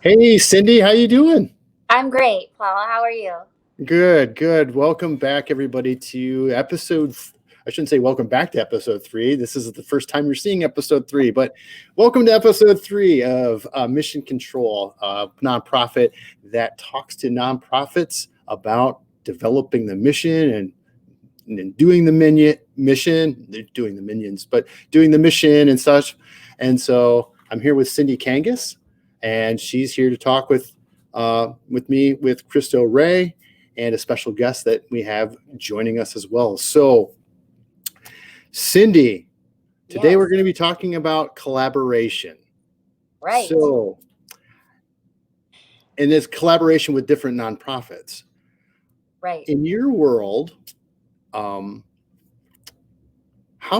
Hey, Cindy, how you doing? I'm great, Paul. How are you? Good, good. Welcome back, everybody, to I shouldn't say welcome back to episode 3. This is the first time you're seeing episode 3, but welcome to episode 3 of Mission Control, a nonprofit that talks to nonprofits about developing the mission and doing the mission. They're doing the minions, but doing the mission and such. And so I'm here with Cindy Kangas, and she's here to talk with me, with Cristo Rey, and a special guest that we have joining us as well. So, Cindy, today we're going to be talking about collaboration. Right. So, and it's collaboration with different nonprofits. Right. In your world, how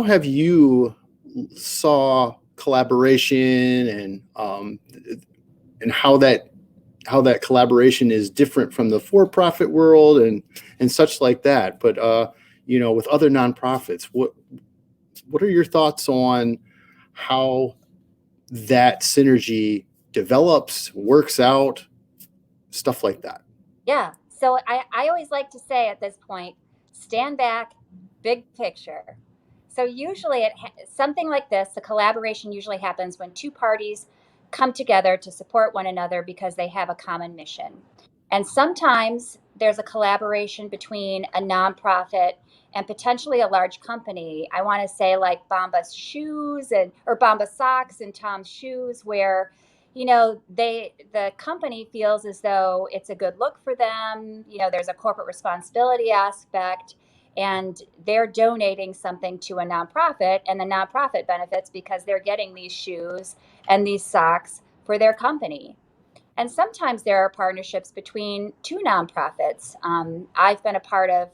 have you saw collaboration and how that collaboration is different from the for-profit world and such like that? But with other nonprofits, what are your thoughts on how that synergy develops, works out, stuff like that? Yeah. So I always like to say at this point, stand back, big picture. So usually something like this, the collaboration usually happens when two parties come together to support one another because they have a common mission. And sometimes there's a collaboration between a nonprofit and potentially a large company. I want to say like Bombas shoes or Bombas socks and Tom's shoes, where the company feels as though it's a good look for them. There's a corporate responsibility aspect, and they're donating something to a nonprofit, and the nonprofit benefits because they're getting these shoes and these socks for their company. And sometimes there are partnerships between two nonprofits. I've been a part of,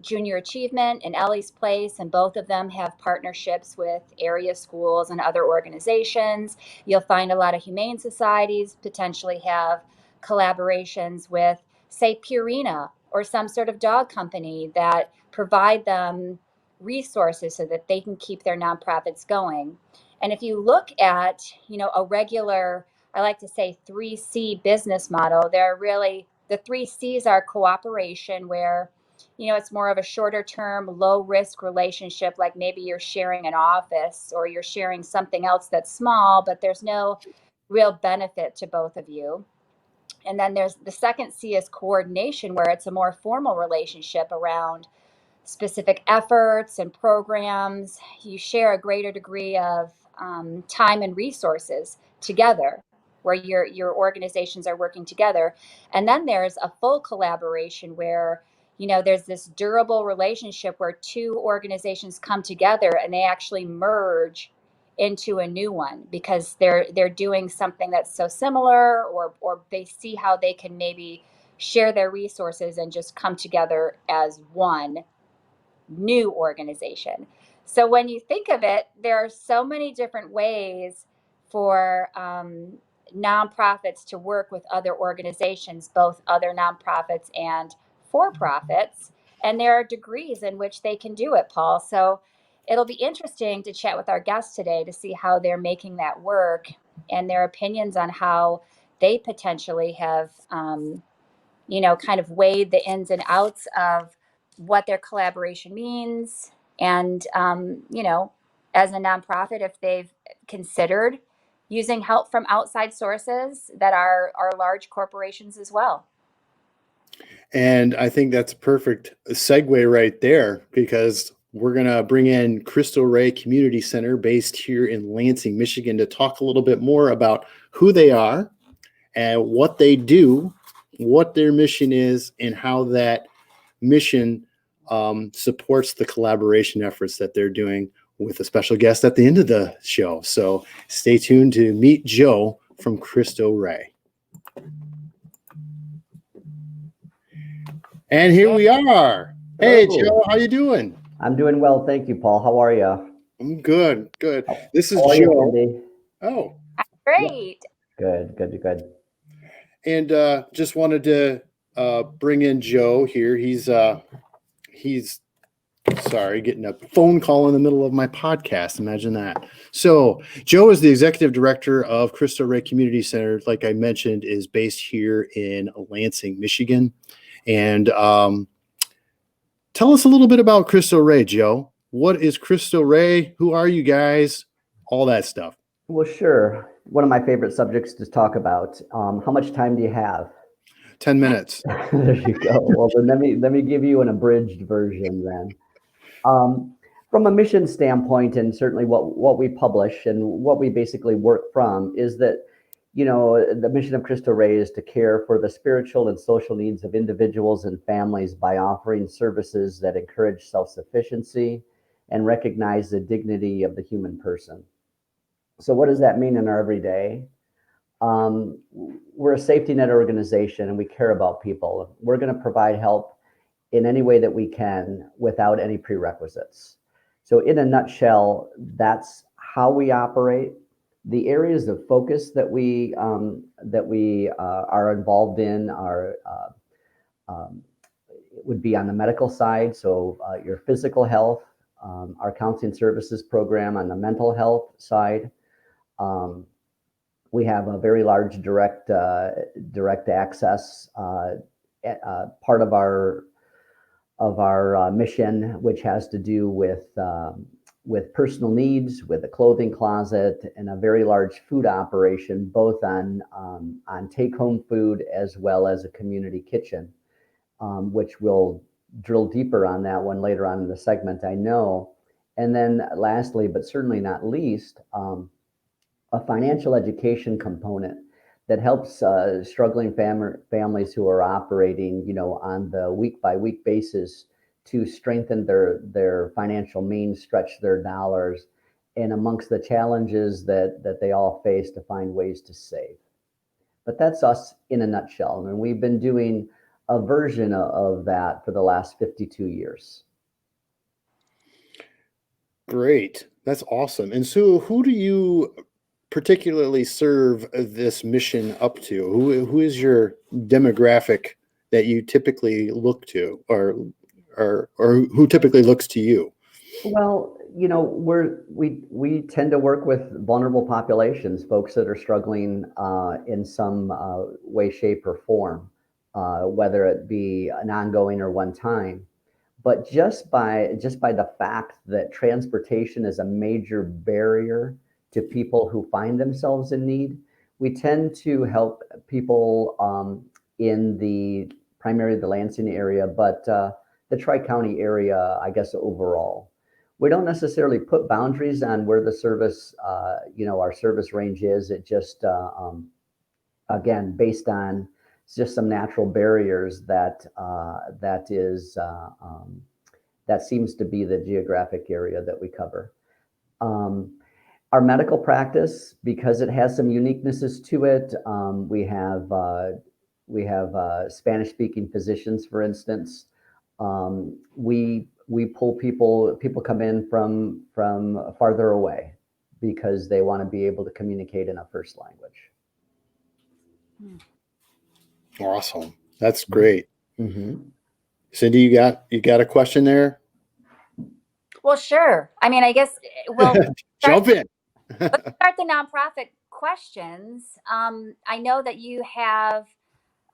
Junior Achievement and Ellie's Place, and both of them have partnerships with area schools and other organizations. You'll find a lot of humane societies potentially have collaborations with, say, Purina or some sort of dog company that provide them resources so that they can keep their nonprofits going. And if you look at, a regular, I like to say 3C business model, there are really the 3Cs are cooperation, where it's more of a shorter term, low risk relationship, like maybe you're sharing an office or you're sharing something else that's small, but there's no real benefit to both of you. And then there's the second C is coordination, where it's a more formal relationship around specific efforts and programs. You share a greater degree of time and resources together, where your organizations are working together. And then there's a full collaboration where there's this durable relationship where two organizations come together and they actually merge into a new one because they're doing something that's so similar, or they see how they can maybe share their resources and just come together as one new organization. So when you think of it, there are so many different ways for nonprofits to work with other organizations, both other nonprofits and for profits. And there are degrees in which they can do it, Paul. So it'll be interesting to chat with our guests today to see how they're making that work and their opinions on how they potentially have, kind of weighed the ins and outs of what their collaboration means. And, as a nonprofit, if they've considered using help from outside sources that are large corporations as well. And I think that's a perfect segue right there, because we're going to bring in Cristo Rey Community Center based here in Lansing, Michigan, to talk a little bit more about who they are and what they do, what their mission is, and how that mission supports the collaboration efforts that they're doing, with a special guest at the end of the show. So stay tuned to meet Joe from Cristo Rey. And here we are. Hey, Hello. Joe, how you doing? I'm doing well, thank you, Paul. How are you? I'm good. This is How are Joe. you, Cindy? Oh, great. Good. And just wanted to bring in Joe here. He's Sorry, getting a phone call in the middle of my podcast. Imagine that. So Joe is the executive director of Cristo Rey Community Center. Like I mentioned, is based here in Lansing, Michigan. And tell us a little bit about Cristo Rey, Joe. What is Cristo Rey? Who are you guys? All that stuff. Well, sure. One of my favorite subjects to talk about. How much time do you have? 10 minutes. There you go. Well, then let me give you an abridged version then. From a mission standpoint, and certainly what we publish and what we basically work from is that, the mission of Cristo Rey is to care for the spiritual and social needs of individuals and families by offering services that encourage self-sufficiency and recognize the dignity of the human person. So what does that mean in our everyday? We're a safety net organization and we care about people. We're going to provide help in any way that we can without any prerequisites. So in a nutshell, that's how we operate. The areas of focus that we are involved in are would be on the medical side. So your physical health, our counseling services program on the mental health side. We have a very large direct access part of our mission, which has to do with personal needs, with a clothing closet, and a very large food operation, both on take-home food as well as a community kitchen, which we'll drill deeper on that one later on in the segment, I know. And then lastly, but certainly not least, a financial education component that helps struggling families who are operating, on the week-by-week basis to strengthen their financial means, stretch their dollars, and amongst the challenges that they all face, to find ways to save. But that's us in a nutshell. And we've been doing a version of that for the last 52 years. Great. That's awesome. And so who do you particularly serve this mission up to? Who is your demographic that you typically look to, or who typically looks to you? Well, we tend to work with vulnerable populations, folks that are struggling in some way, shape, or form, whether it be an ongoing or one time. But just by the fact that transportation is a major barrier to people who find themselves in need, we tend to help people in primarily the Lansing area, but the Tri-County area, I guess, overall. We don't necessarily put boundaries on where the service, our service range is. It just, again, based on just some natural barriers that seems to be the geographic area that we cover. Our medical practice, because it has some uniquenesses to it, we have Spanish-speaking physicians, for instance. We pull people come in from farther away because they want to be able to communicate in a first language. Awesome. That's great. Mm-hmm. Cindy, you got a question there? Well, sure. I mean, I guess jump in. Let's start the nonprofit questions. I know that you have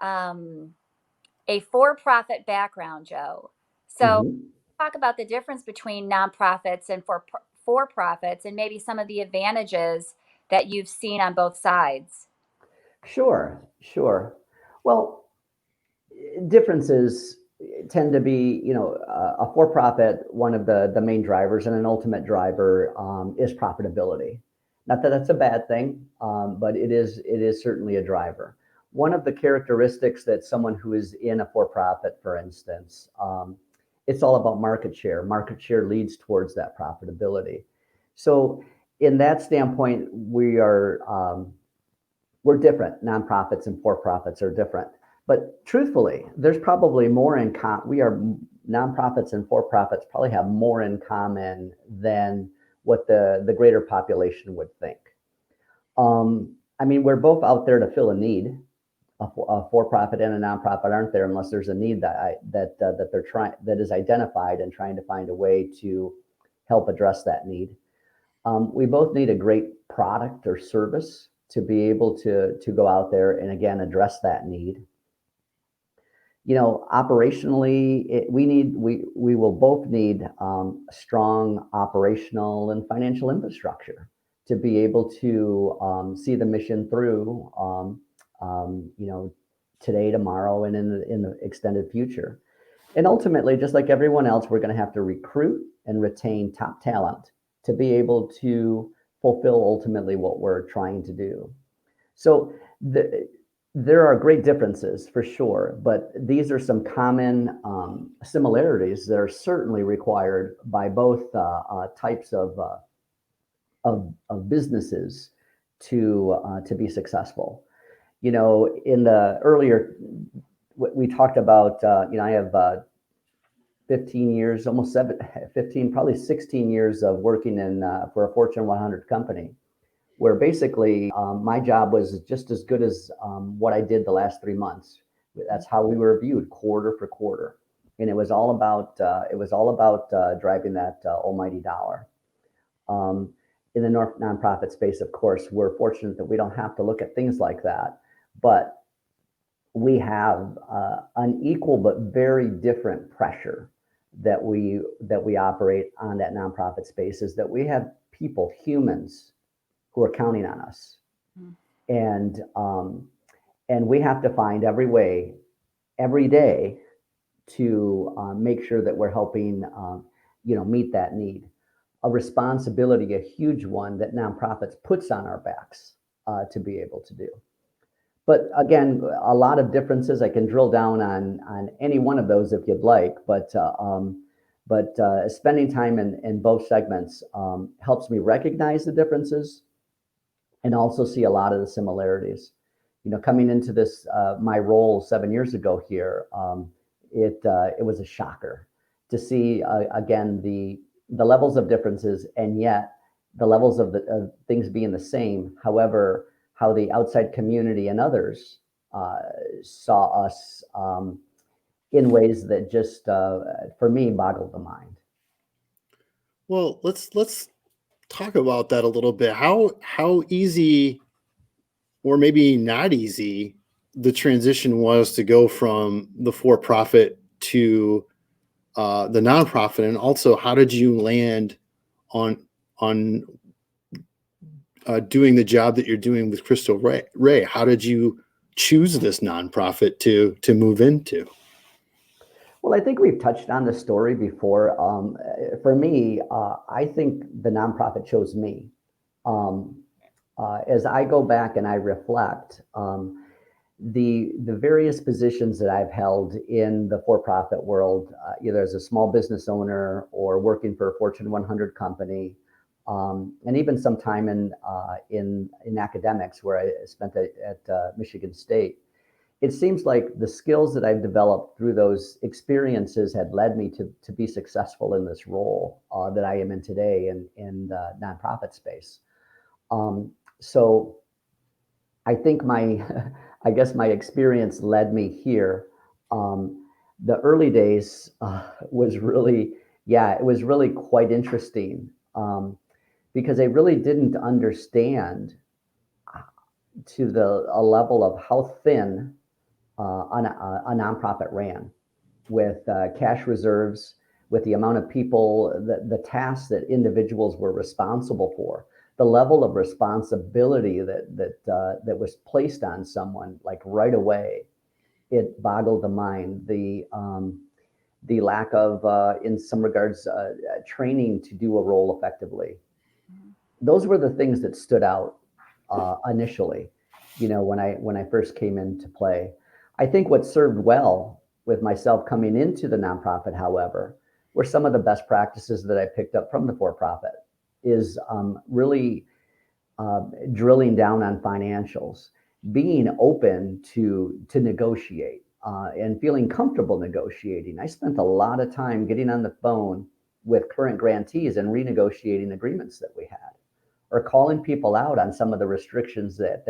a for-profit background, Joe. So talk about the difference between nonprofits and for-profits, and maybe some of the advantages that you've seen on both sides. Sure. Well, differences tend to be, a for-profit, one of the main drivers and an ultimate driver is profitability. Not that that's a bad thing, but it is certainly a driver. One of the characteristics that someone who is in a for-profit, for instance, it's all about market share. Market share leads towards that profitability. So in that standpoint, we're different. Nonprofits and for-profits are different. But truthfully, there's probably more in nonprofits and for-profits probably have more in common than what the greater population would think. I mean, we're both out there to fill a need. a for-profit and a nonprofit aren't there unless there's a need that is identified and trying to find a way to help address that need. We both need a great product or service to be able to go out there and again address that need. Operationally, we will both need strong operational and financial infrastructure to be able to see the mission through, today, tomorrow, and in the extended future. And ultimately, just like everyone else, we're going to have to recruit and retain top talent to be able to fulfill ultimately what we're trying to do. So there are great differences for sure, but these are some common similarities that are certainly required by both types of businesses to be successful. In the earlier, we talked about, I have 15 years, almost 15, probably 16 years of working for a Fortune 100 company, where basically my job was just as good as what I did the last 3 months. That's how we were viewed quarter for quarter. And it was all about driving that almighty dollar. In the nonprofit space, of course, we're fortunate that we don't have to look at things like that, but we have an equal but very different pressure that we operate on that nonprofit space, is that we have people, humans, who are counting on us. And we have to find every way, every day, to make sure that we're helping, meet that need. A responsibility, a huge one that nonprofits puts on our backs to be able to do. But again, a lot of differences. I can drill down on any one of those if you'd like, but spending time in both segments helps me recognize the differences and also see a lot of the similarities. Coming into this, my role 7 years ago here, it was a shocker to see again the levels of differences, and yet the levels of things being the same. However, how the outside community and others saw us in ways that just, for me, boggled the mind. Well, let's talk about that a little bit. How easy, or maybe not easy, the transition was to go from the for-profit to the nonprofit, and also how did you land on doing the job that you're doing with Cristo Rey? How did you choose this nonprofit to move into? Well, I think we've touched on the story before. For me, I think the nonprofit chose me. As I go back and I reflect, the various positions that I've held in the for-profit world, either as a small business owner or working for a Fortune 100 company, and even some time in academics where I spent at Michigan State, it seems like the skills that I've developed through those experiences had led me to be successful in this role that I am in today in the nonprofit space. So I think I guess my experience led me here. The early days was really quite interesting because I really didn't understand to a level of how thin a nonprofit ran, with cash reserves, with the amount of people, the tasks that individuals were responsible for, the level of responsibility that was placed on someone, like right away. It boggled the mind. The lack of, in some regards, training to do a role effectively. Those were the things that stood out initially, when I first came into play. I think what served well with myself coming into the nonprofit, however, were some of the best practices that I picked up from the for-profit, is really drilling down on financials, being open to negotiate and feeling comfortable negotiating. I spent a lot of time getting on the phone with current grantees and renegotiating agreements that we had, or calling people out on some of the restrictions that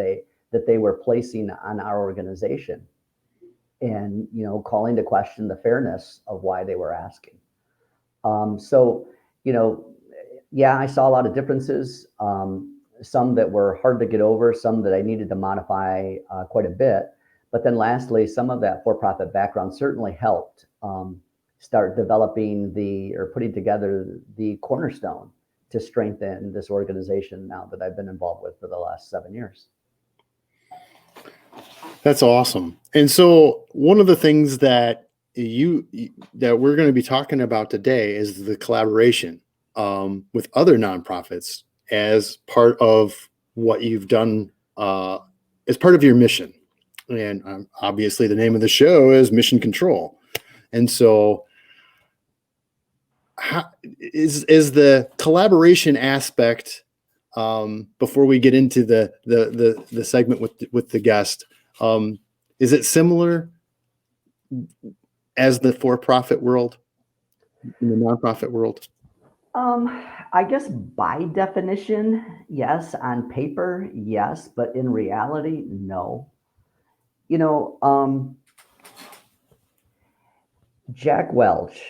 that they were placing on our organization, and calling to question the fairness of why they were asking. So yeah, I saw a lot of differences, some that were hard to get over, some that I needed to modify quite a bit. But then lastly, some of that for-profit background certainly helped start developing or putting together the cornerstone to strengthen this organization now that I've been involved with for the last 7 years. That's awesome. And so one of the things that we're going to be talking about today is the collaboration with other nonprofits as part of what you've done as part of your mission. And obviously the name of the show is Mission Control. And so how is the collaboration aspect, before we get into the segment with the guest, is it similar as the for-profit world, in the nonprofit world? I guess by definition, yes. On paper, yes, but in reality, no. Jack Welch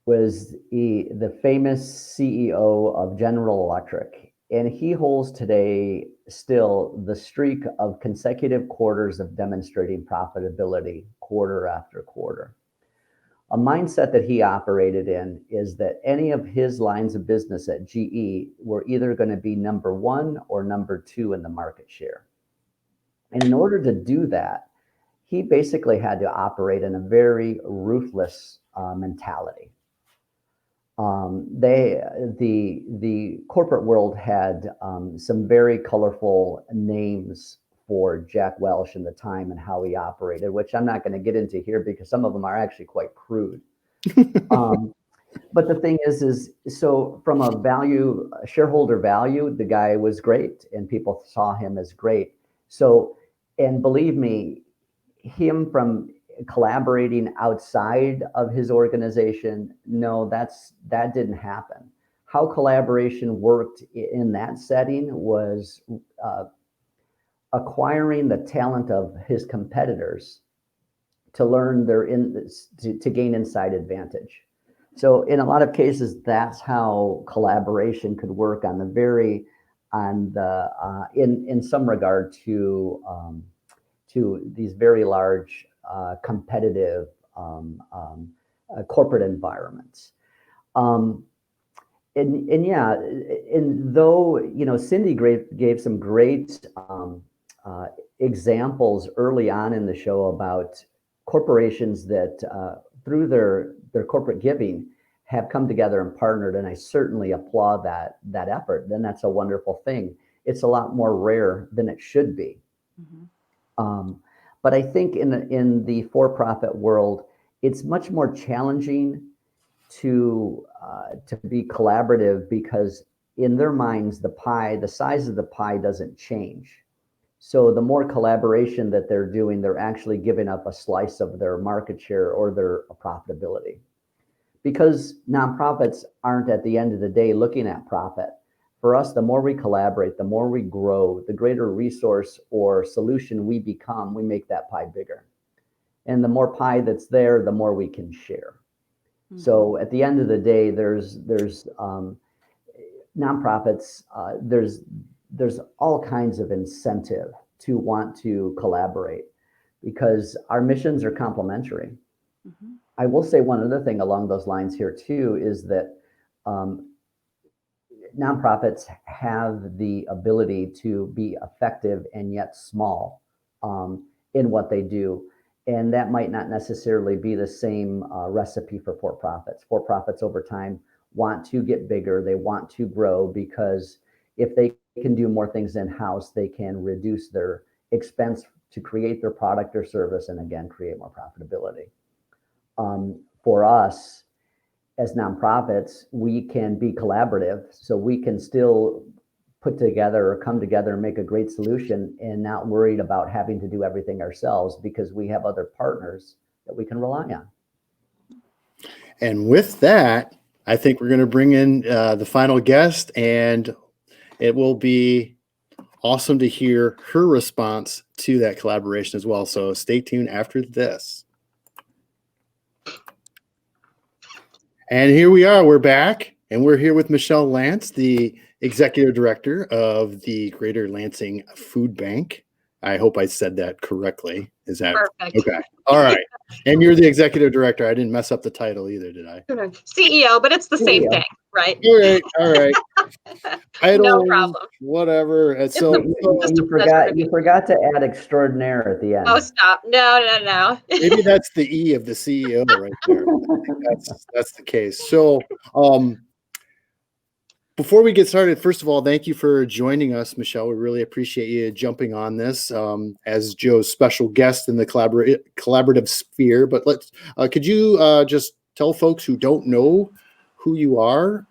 was the famous CEO of General Electric, and he holds today still the streak of consecutive quarters of demonstrating profitability quarter after quarter. A mindset that he operated in is that any of his lines of business at GE were either going to be number one or number two in the market share. And in order to do that, he basically had to operate in a very ruthless mentality. The corporate world had some very colorful names for Jack Welch in the time and how he operated, which I'm not going to get into here because some of them are actually quite crude. But the thing is so from a shareholder value, the guy was great and people saw him as great. So, and believe me, him from collaborating outside of his organization, no, that didn't happen. How collaboration worked in that setting was acquiring the talent of his competitors to learn to gain inside advantage. So in a lot of cases, that's how collaboration could work in some regard to these very large competitive corporate environments. And though Cindy gave some great examples early on in the show about corporations that through their corporate giving have come together and partnered, and I certainly applaud that effort, then that's a wonderful thing. It's a lot more rare than it should be. Mm-hmm. But I think in the for-profit world, it's much more challenging to be collaborative because in their minds, the size of the pie doesn't change. So the more collaboration that they're doing, they're actually giving up a slice of their market share or their profitability. Because nonprofits aren't at the end of the day looking at profit. For us, the more we collaborate, the more we grow, the greater resource or solution we become, we make that pie bigger. And the more pie that's there, the more we can share. Mm-hmm. So at the end of the day, there's nonprofits, there's all kinds of incentive to want to collaborate because our missions are complementary. Mm-hmm. I will say one other thing along those lines here too, is that nonprofits have the ability to be effective and yet small in what they do. And that might not necessarily be the same recipe for for-profits. For-profits over time want to get bigger. They want to grow because if they can do more things in-house, they can reduce their expense to create their product or service and again, create more profitability. For us, as nonprofits, we can be collaborative, so we can still put together or come together and make a great solution and not worried about having to do everything ourselves because we have other partners that we can rely on. And with that, I think we're going to bring in the final guest, and it will be awesome to hear her response to that collaboration as well. So stay tuned after this. And here we are. We're back, and we're here with Michelle Lantz, the Executive Director of the Greater Lansing Food Bank. I hope I said that correctly. Is that perfect? Okay. All right. And you're the Executive Director. I didn't mess up the title either, did I? CEO, but it's the same CEO. thing, right? All right. No problem. Whatever. You forgot to add extraordinaire at the end. Oh, stop. No. Maybe that's the E of the CEO right there. I think that's the case. So before we get started, first of all, thank you for joining us, Michelle. We really appreciate you jumping on this as Joe's special guest in the collaborative sphere. But could you just tell folks who don't know who you are,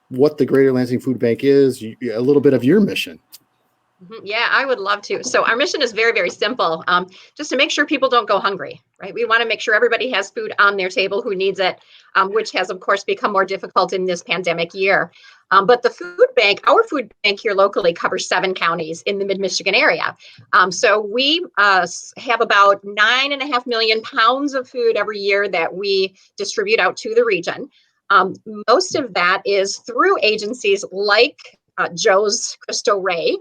what the Greater Lansing Food Bank is, a little bit of your mission? Yeah, I would love to. So our mission is very, very simple. Just to make sure people don't go hungry, right? We want to make sure everybody has food on their table who needs it, which has, of course, become more difficult in this pandemic year. But the food bank, our food bank here locally covers 7 counties in the mid-Michigan area. So we have about 9.5 million pounds of food every year that we distribute out to the region. Most of that is through agencies like Joe's Cristo Rey,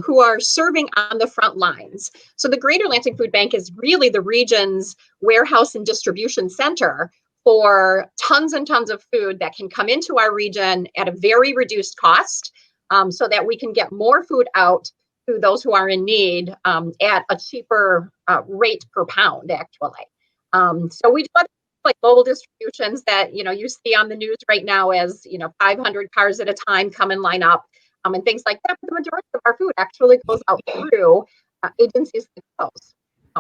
who are serving on the front lines. So the Greater Lansing Food Bank is really the region's warehouse and distribution center for tons and tons of food that can come into our region at a very reduced cost, so that we can get more food out to those who are in need at a cheaper rate per pound, actually. So we do like mobile distributions that you see on the news right now as 500 cars at a time come and line up. And things like that. But the majority of our food actually goes out through agencies like those,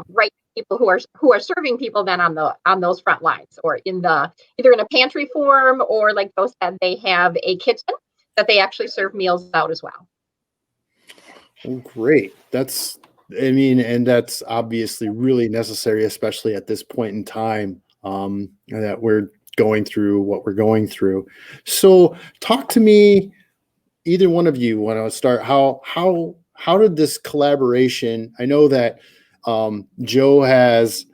right? People who are serving people then on those front lines, or either in a pantry form, or like Joe said, they have a kitchen that they actually serve meals out as well. Oh, great. And that's obviously really necessary, especially at this point in time that we're going through what we're going through. So talk to me. Either one of you want to start? How did this collaboration? I know that Joe has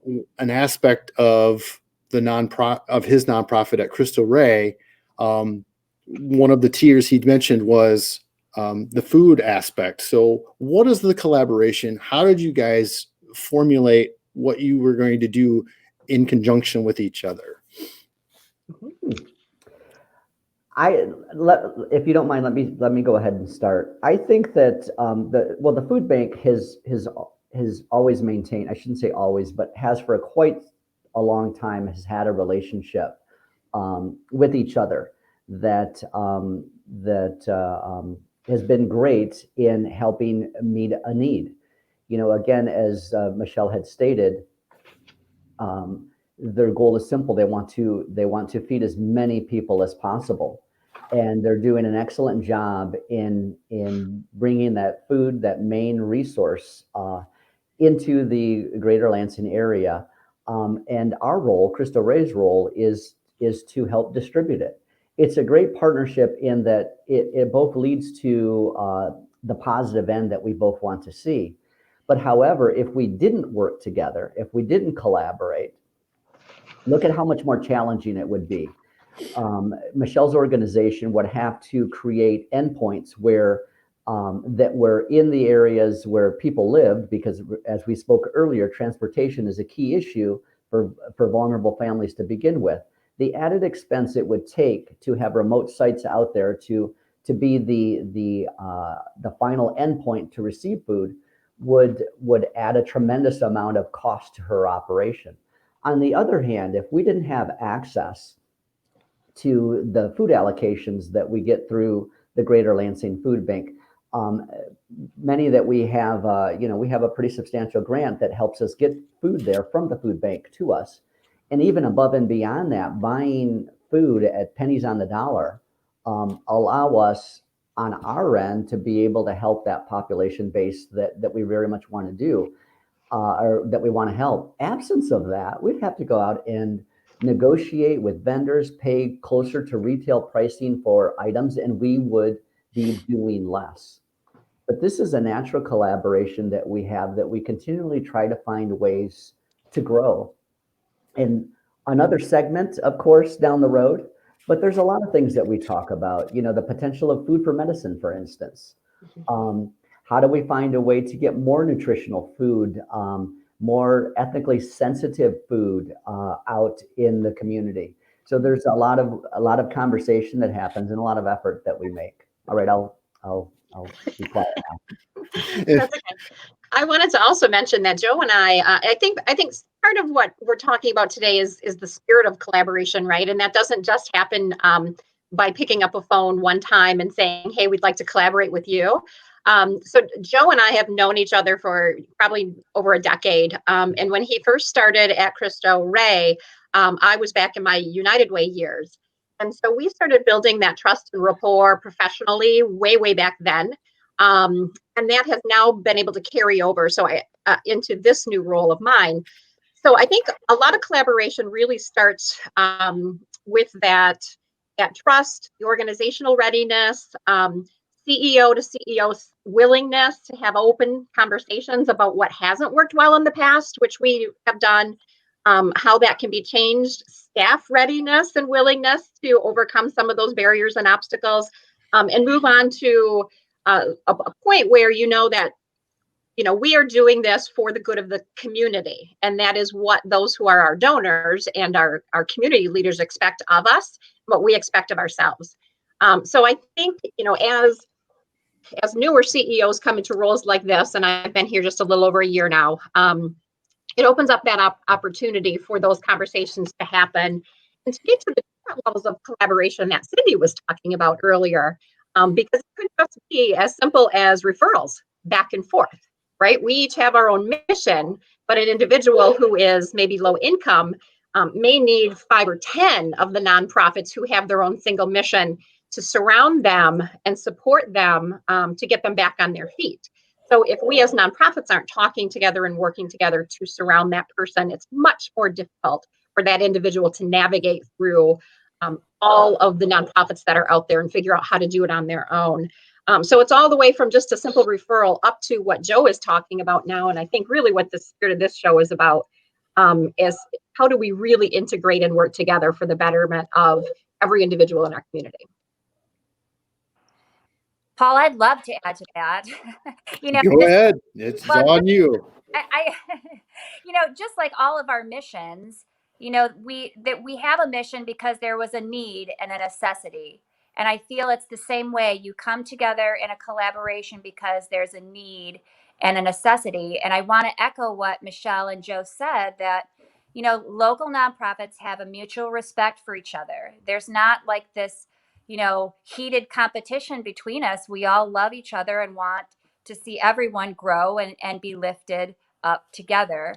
an aspect of his nonprofit at Cristo Rey. One of the tiers he'd mentioned was the food aspect. So, what is the collaboration? How did you guys formulate what you were going to do in conjunction with each other? If you don't mind, let me go ahead and start. I think that the food bank has always maintained, I shouldn't say always, but has for quite a long time, has had a relationship with each other that has been great in helping meet a need. Again, as Michelle had stated, their goal is simple. They want to feed as many people as possible. And they're doing an excellent job in bringing that food, that main resource, into the Greater Lansing area. And our role, Cristo Rey's role, is to help distribute it. It's a great partnership in that it both leads to the positive end that we both want to see. But however, if we didn't work together, if we didn't collaborate, look at how much more challenging it would be. Michelle's organization would have to create endpoints that were in the areas where people lived, because as we spoke earlier, transportation is a key issue for vulnerable families to begin with. The added expense it would take to have remote sites out there to be the final endpoint to receive food would add a tremendous amount of cost to her operation. On the other hand, if we didn't have access to the food allocations that we get through the Greater Lansing Food Bank, many that we have a pretty substantial grant that helps us get food there from the food bank to us. And even above and beyond that, buying food at pennies on the dollar allow us on our end to be able to help that population base that we very much want to do, or that we want to help. Absence of that, we'd have to go out and negotiate with vendors, pay closer to retail pricing for items, and we would be doing less. But this is a natural collaboration that we have that we continually try to find ways to grow. And another segment, of course, down the road, but there's a lot of things that we talk about, the potential of food for medicine, for instance. How do we find a way to get more nutritional food, more ethnically sensitive food out in the community? So there's a lot of conversation that happens and a lot of effort that we make. All right, I'll be quiet now. That's okay. I wanted to also mention that Joe and I think part of what we're talking about today is the spirit of collaboration, right? And that doesn't just happen by picking up a phone one time and saying, "Hey, we'd like to collaborate with you." So Joe and I have known each other for probably over a decade. And when he first started at Cristo Rey, I was back in my United Way years. And so we started building that trust and rapport professionally way back then. And that has now been able to carry over into this new role of mine. So I think a lot of collaboration really starts with that trust, the organizational readiness, CEO to CEO willingness to have open conversations about what hasn't worked well in the past, which we have done, how that can be changed, staff readiness and willingness to overcome some of those barriers and obstacles, and move on to a point where that we are doing this for the good of the community, and that is what those who are our donors and our community leaders expect of us, what we expect of ourselves. So I think as newer CEOs come into roles like this, and I've been here just a little over a year now, it opens up that opportunity for those conversations to happen and to get to the different levels of collaboration that Cindy was talking about earlier. Because it could just be as simple as referrals back and forth, right? We each have our own mission, but an individual who is maybe low income may need 5 or 10 of the nonprofits who have their own single mission to surround them and support them to get them back on their feet. So if we as nonprofits aren't talking together and working together to surround that person, it's much more difficult for that individual to navigate through all of the nonprofits that are out there and figure out how to do it on their own. So it's all the way from just a simple referral up to what Joe is talking about now. And I think really what the spirit of this show is about is how do we really integrate and work together for the betterment of every individual in our community. Paul, I'd love to add to that. Go ahead. It's on you. I just like all of our missions, we have a mission because there was a need and a necessity. And I feel it's the same way. You come together in a collaboration because there's a need and a necessity. And I want to echo what Michelle and Joe said, that, local nonprofits have a mutual respect for each other. There's not like this, heated competition between us. We all love each other and want to see everyone grow and be lifted up together.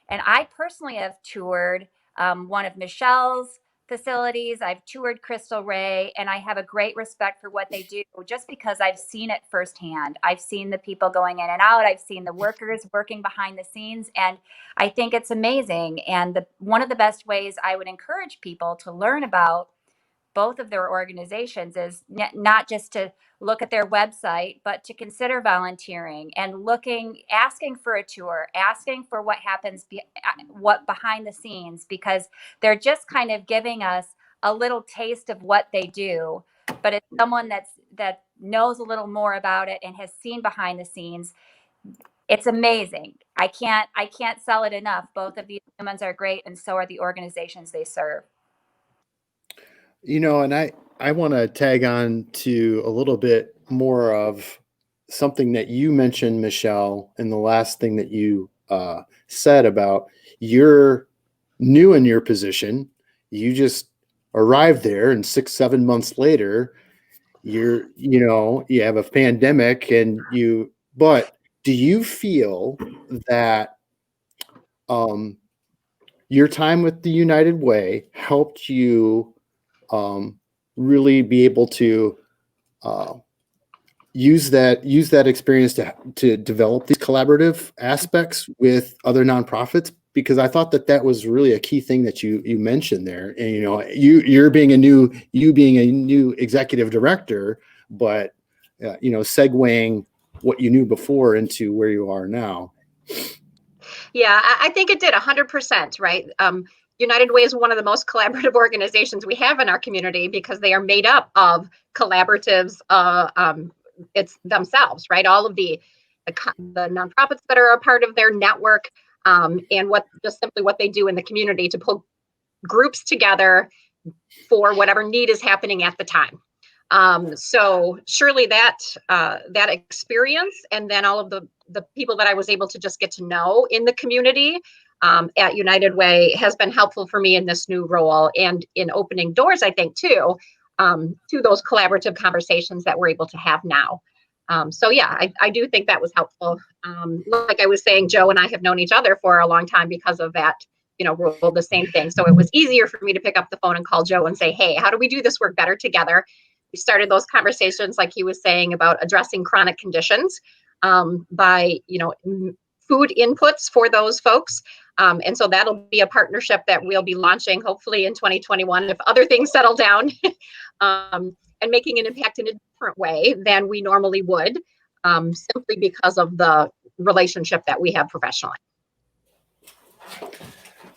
And I personally have toured one of Michelle's facilities. I've toured Cristo Rey, and I have a great respect for what they do just because I've seen it firsthand. I've seen the people going in and out. I've seen the workers working behind the scenes, and I think it's amazing. And one of the best ways I would encourage people to learn about both of their organizations is not just to look at their website, but to consider volunteering and asking for a tour, asking for what happens, what behind the scenes, because they're just kind of giving us a little taste of what they do. But it's someone that knows a little more about it and has seen behind the scenes. It's amazing. I can't sell it enough. Both of these humans are great, and so are the organizations they serve. And I want to tag on to a little bit more of something that you mentioned, Michelle, in the last thing that you said about you're new in your position. You just arrived there, and 6-7 months later, you have a pandemic, but do you feel that your time with the United Way helped you really be able to use that experience to develop these collaborative aspects with other nonprofits? Because I thought that was really a key thing that you mentioned there. And you being a new executive director, but segueing what you knew before into where you are now? Yeah, I think it did 100%, right? United Way is one of the most collaborative organizations we have in our community because they are made up of collaboratives. It's themselves, right? All of the nonprofits that are a part of their network, and just simply what they do in the community to pull groups together for whatever need is happening at the time. So surely that experience, and then all of the people that I was able to just get to know in the community at United Way has been helpful for me in this new role and in opening doors, I think, too, to those collaborative conversations that we're able to have now. So yeah, I do think that was helpful. Like I was saying, Joe and I have known each other for a long time because of that, role, the same thing. So it was easier for me to pick up the phone and call Joe and say, hey, how do we do this work better together? We started those conversations, like he was saying, about addressing chronic conditions by, food inputs for those folks. And so that'll be a partnership that we'll be launching hopefully in 2021 if other things settle down, and making an impact in a different way than we normally would, simply because of the relationship that we have professionally.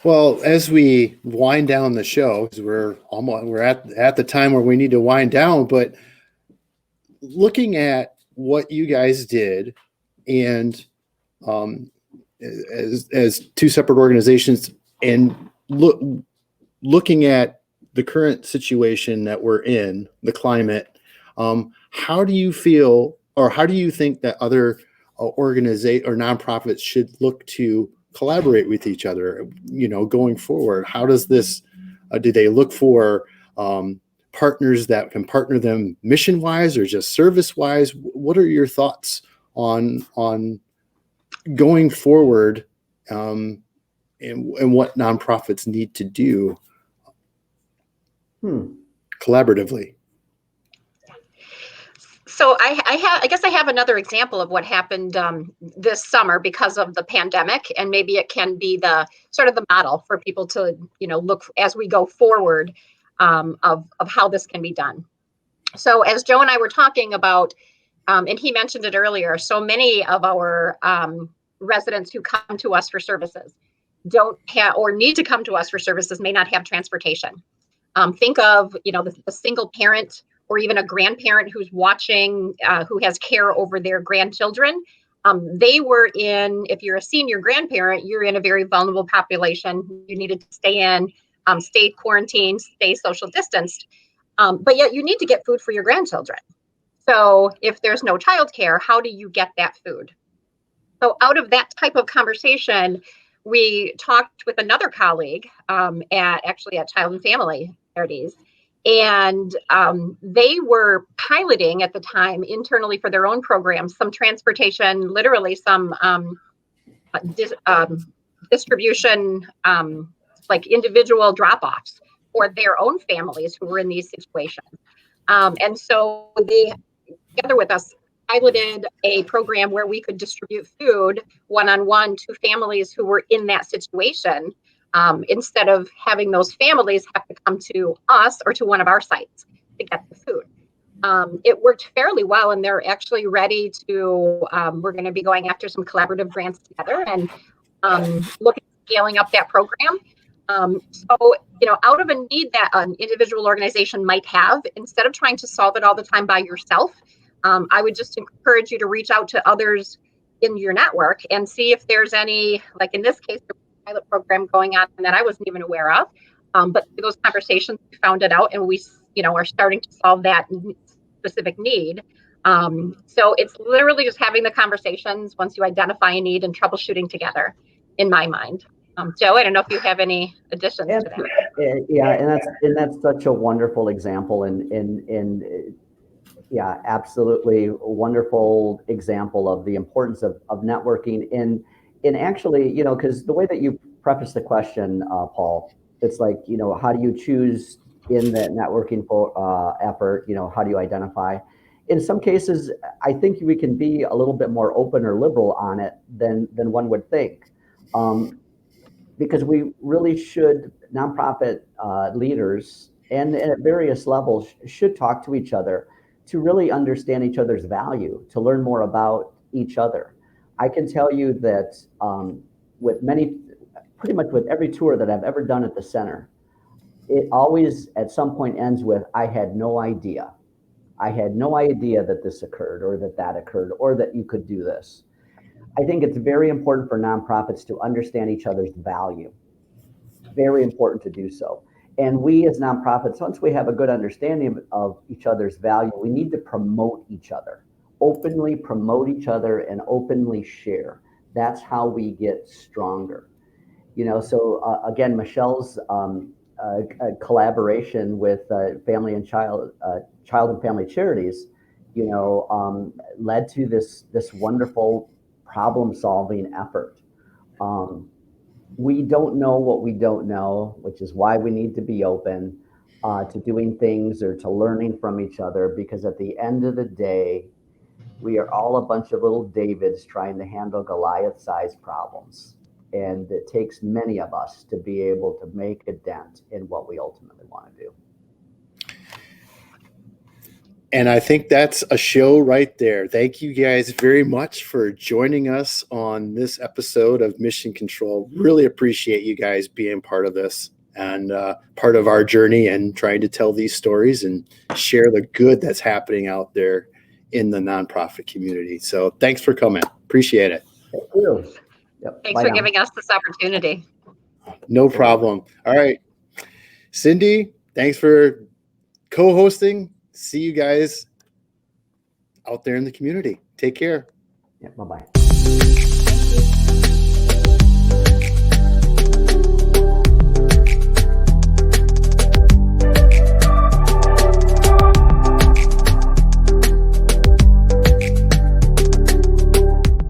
Well, as we wind down the show, because we're at the time where we need to wind down, but looking at what you guys did, and as two separate organizations, and looking at the current situation that we're in, the climate, how do you feel, or how do you think that other organizations or nonprofits should look to collaborate with each other, going forward? How does this, do they look for partners that can partner them mission wise or just service wise? What are your thoughts on going forward, and what nonprofits need to do collaboratively? So I guess I have another example of what happened this summer because of the pandemic, and maybe it can be the sort of the model for people to look as we go forward, of how this can be done. So as Joe and I were talking about, and he mentioned it earlier, so many of our residents who come to us for services don't have, or need to come to us for services, may not have transportation. Think of the single parent or even a grandparent who's watching, who has care over their grandchildren. They were if you're a senior grandparent, you're in a very vulnerable population. You needed to stay in, stay quarantined, stay social distanced, but yet you need to get food for your grandchildren. So if there's no childcare, how do you get that food? So out of that type of conversation, we talked with another colleague at Child and Family Charities. And they were piloting at the time internally for their own programs, some transportation, literally some distribution, like individual drop-offs for their own families who were in these situations. And so they, together with us, piloted a program where we could distribute food one-on-one to families who were in that situation, instead of having those families have to come to us or to one of our sites to get the food. It worked fairly well, and they're actually ready to, we're going to be going after some collaborative grants together and looking at scaling up that program. So, out of a need that an individual organization might have, instead of trying to solve it all the time by yourself, I would just encourage you to reach out to others in your network and see if there's any, like in this case, pilot program going on that I wasn't even aware of. But through those conversations, we found it out, and we, are starting to solve that specific need. So it's literally just having the conversations once you identify a need and troubleshooting together, in my mind. Joe, I don't know if you have any additions to that. Yeah, and that's such a wonderful example, and yeah, absolutely wonderful example of the importance of networking. And actually, because the way that you preface the question, Paul, it's like, how do you choose in that networking effort? How do you identify? In some cases, I think we can be a little bit more open or liberal on it than one would think, because we really should, nonprofit leaders and at various levels should talk to each other to really understand each other's value, to learn more about each other. I can tell you that pretty much with every tour that I've ever done at the center, it always at some point ends with, I had no idea. I had no idea that this occurred or that occurred or that you could do this. I think it's very important for nonprofits to understand each other's value. Very important to do so. And we as nonprofits, once we have a good understanding of each other's value, we need to promote each other, openly promote each other and openly share. That's how we get stronger. So again, Michelle's collaboration with family and child and family charities, led to this wonderful problem-solving effort. We don't know what we don't know, which is why we need to be open to doing things or to learning from each other, because at the end of the day, we are all a bunch of little Davids trying to handle Goliath-sized problems. And it takes many of us to be able to make a dent in what we ultimately want to do. And I think that's a show right there. Thank you guys very much for joining us on this episode of Mission Control. Really appreciate you guys being part of this and part of our journey and trying to tell these stories and share the good that's happening out there in the nonprofit community. So thanks for coming. Appreciate it. Thank you. Yep. Thanks for giving us this opportunity. No problem. All right. Cindy, thanks for co-hosting. See you guys out there in the community. Take care. Yeah, bye-bye.